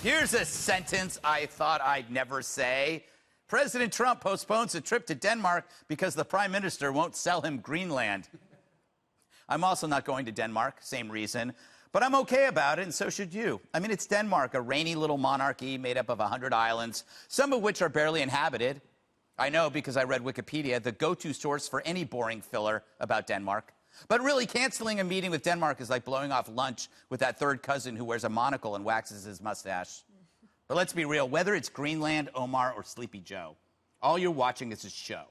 Here's a sentence I thought I'd never say. President Trump postpones a trip to Denmark because the Prime Minister won't sell him Greenland. I'm also not going to Denmark, same reason. But I'm okay about it, and so should you. I mean, it's Denmark, a rainy little monarchy made up of 100 islands, some of which are barely inhabited. I know because I read Wikipedia, the go-to source for any boring filler about Denmark. But really, canceling a meeting with Denmark is like blowing off lunch with that third cousin who wears a monocle and waxes his mustache. But let's be real, whether it's Greenland, Omar, or Sleepy Joe, all you're watching is a show.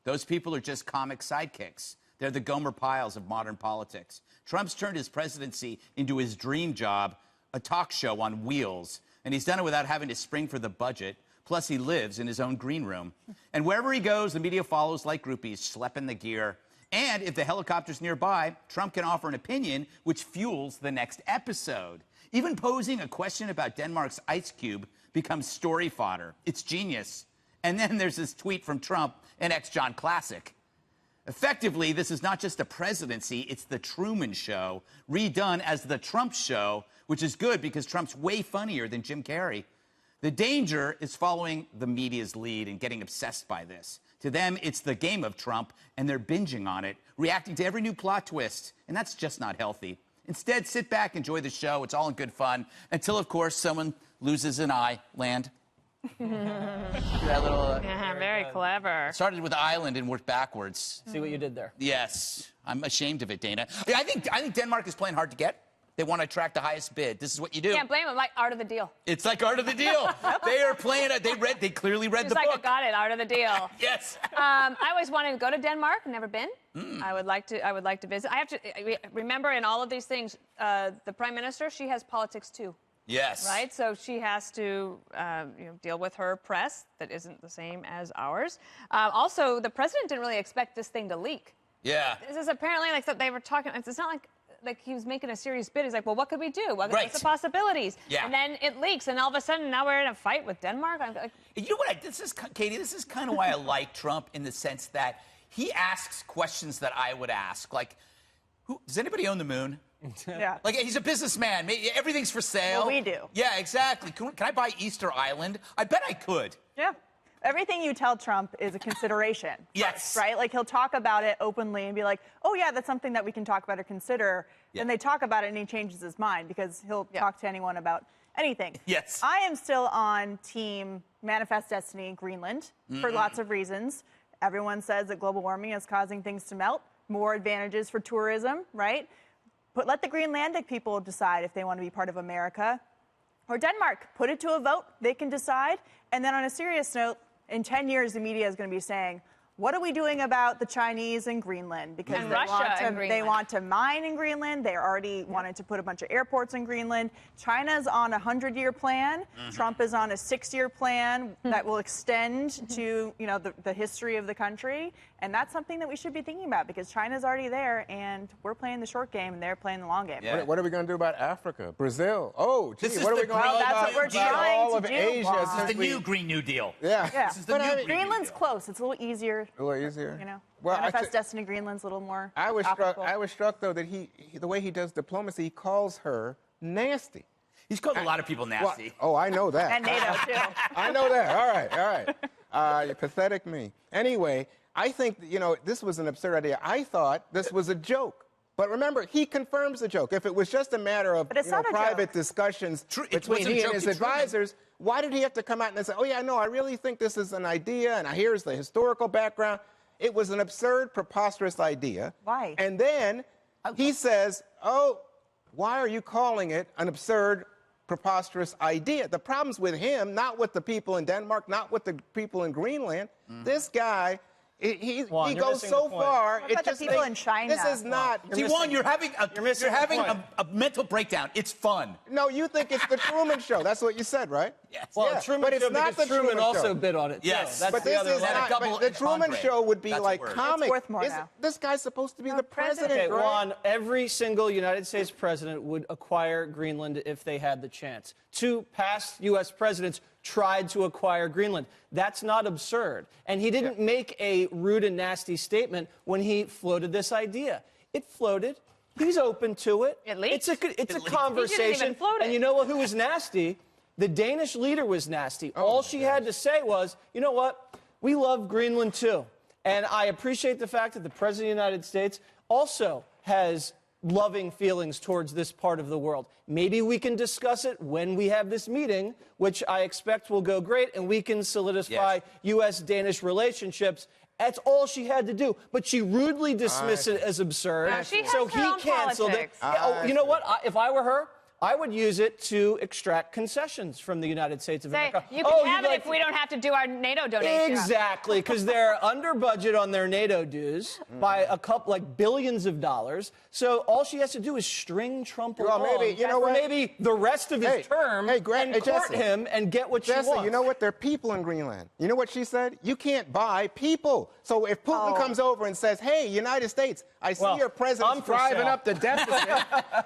Those people are just comic sidekicks. They're the Gomer Pyles of modern politics. Trump's turned his presidency into his dream job, a talk show on wheels. And he's done it without having to spring for the budget. Plus, he lives in his own green room. And wherever he goes, the media follows like groupies, schlepping the gear. And if the helicopter's nearby, Trump can offer an opinion which fuels the next episode. Even posing a question about Denmark's ice cube becomes story fodder. It's genius. And then there's this tweet from Trump, an ex-John classic. Effectively, this is not just a presidency, it's the Truman Show, redone as the Trump Show, which is good because Trump's way funnier than Jim Carrey. The danger is following the media's lead and getting obsessed by this. To them, it's the game of Trump, and they're binging on it, reacting to every new plot twist, and that's just not healthy. Instead, sit back, enjoy the show. It's all in good fun, until, of course, someone loses an eye. Land. That little, very clever. Started with island and worked backwards. See what you did there? Yes. I'm ashamed of it, Dana. I think Denmark is playing hard to get. They want to attract the highest bid. This is what you do. Can't blame them. Like art of the deal. It's like art of the deal. They are playing it. They clearly read the book. I got it. Art of the deal. Yes. I always wanted to go to Denmark. Never been. I would like to visit. I have to remember in all of these things, the Prime Minister, she has politics too. Yes. Right? So she has to deal with her press that isn't the same as ours. Also, the president didn't really expect this thing to leak. Yeah. This is apparently like they were talking. It's not like he was making a serious bid. He's like, well, what could we do? What's the possibilities? Yeah. And then it leaks, and all of a sudden now we're in a fight with Denmark. I'm like, you know what? Katie, this is kind of why I like Trump in the sense that he asks questions that I would ask. Like, does anybody own the moon? Yeah. Like, he's a businessman. Everything's for sale. Well, we do. Yeah, exactly. Can I buy Easter Island? I bet I could. Yeah. Everything you tell Trump is a consideration. Yes. Right? Like, he'll talk about it openly and be like, oh, yeah, that's something that we can talk about or consider. Yeah. And they talk about it and he changes his mind because he'll talk to anyone about anything. Yes. I am still on team Manifest Destiny Greenland for lots of reasons. Everyone says that global warming is causing things to melt. More advantages for tourism, right? But let the Greenlandic people decide if they want to be part of America. Or Denmark, put it to a vote. They can decide. And then on a serious note, in 10 years, the media is going to be saying, what are we doing about the Chinese in Greenland? Because they want to mine in Greenland. They already wanted to put a bunch of airports in Greenland. China's on a 100-year plan. Trump is on a 6-year plan that will extend to, the history of the country. And that's something that we should be thinking about because China's already there, and we're playing the short game, and they're playing the long game. Yeah. What are we going to do about Africa, Brazil? Oh, gee, what are we going to do about all trying of to do, Asia? Bob. This is the new Green New Deal. Yeah. This is the new Green Greenland's New Deal. close. It's a little easier. A little easier. Well, Manifest Destiny Greenland's a little more I was applicable. struck, though, that the way he does diplomacy, he calls her nasty. He's called a lot of people nasty. Well, oh, I know that. And NATO, too. I know that. All right. Pathetic me. Anyway, I think, this was an absurd idea. I thought this was a joke. But remember, he confirms the joke. If it was just a matter of private discussions between he and his advisors, why did he have to come out and say, oh, yeah, no, I really think this is an idea, and here's the historical background. It was an absurd, preposterous idea. Why? And then he says, oh, why are you calling it an absurd, preposterous idea? The problem's with him, not with the people in Denmark, not with the people in Greenland. This guy, he goes so far. What about the people in China? This is not. Juan, you're having a mental breakdown. It's fun. No, you think it's the Truman Show. That's what you said, right? Yes. Well, Yeah, Truman but it's Show not because the Truman Truman also Show. bid on it. Yes. That's But the this other is one. not. But the Truman Show would be like comic. It's worth more now. This guy's supposed to be the president, Okay, right? Juan, every single United States president would acquire Greenland if they had the chance. 2 past U.S. presidents tried to acquire Greenland. That's not absurd. And he didn't make a rude and nasty statement when he floated this idea. It floated. He's open to it. It leaked. It's a conversation. He didn't even float it. And you know who was nasty? The Danish leader was nasty. All she had to say was, you know what? We love Greenland too. And I appreciate the fact that the President of the United States also has loving feelings towards this part of the world. Maybe we can discuss it when we have this meeting, which I expect will go great, and we can solidify U.S.-Danish relationships. That's all she had to do. But she rudely dismissed it as absurd. No, she has so her he own canceled politics. it. Oh, you know what? If I were her, I would use it to extract concessions from the United States of Say, America. you can have it if we don't have to do our NATO donation. Exactly, because they're under budget on their NATO dues by a couple, like billions of dollars. So all she has to do is string Trump along maybe, you know for what? maybe the rest of his term and court Jesse, him and get what she Jesse, wants. you know what? There are people in Greenland. You know what she said? You can't buy people. So if Putin comes over and says, hey, United States, I see your president's driving up the deficit.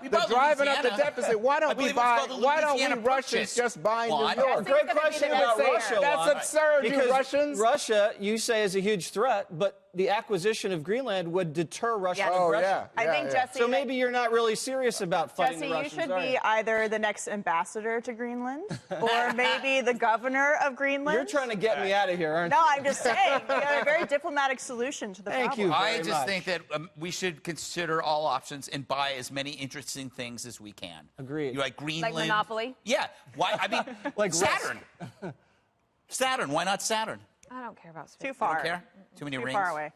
They're driving up the deficit. Why don't we Russians just buy New York? Great question about Russia. That's absurd, because you Russians. Russia, you say, is a huge threat, but the acquisition of Greenland would deter Russian aggression. I think, Jesse, so maybe you're not really serious about fighting the Russians. Jesse, you should be either the next ambassador to Greenland or maybe the governor of Greenland. You're trying to get me out of here, aren't you? No, I'm just saying. You have a very diplomatic solution to the problem. Thank you. I just think that we should consider all options and buy as many interesting things as we can. Agreed. You like Greenland? Like Monopoly? Yeah. Why? I mean, like Saturn. Saturn. Why not Saturn? I don't care about space. Too far. Don't care? Too many rings? Far away.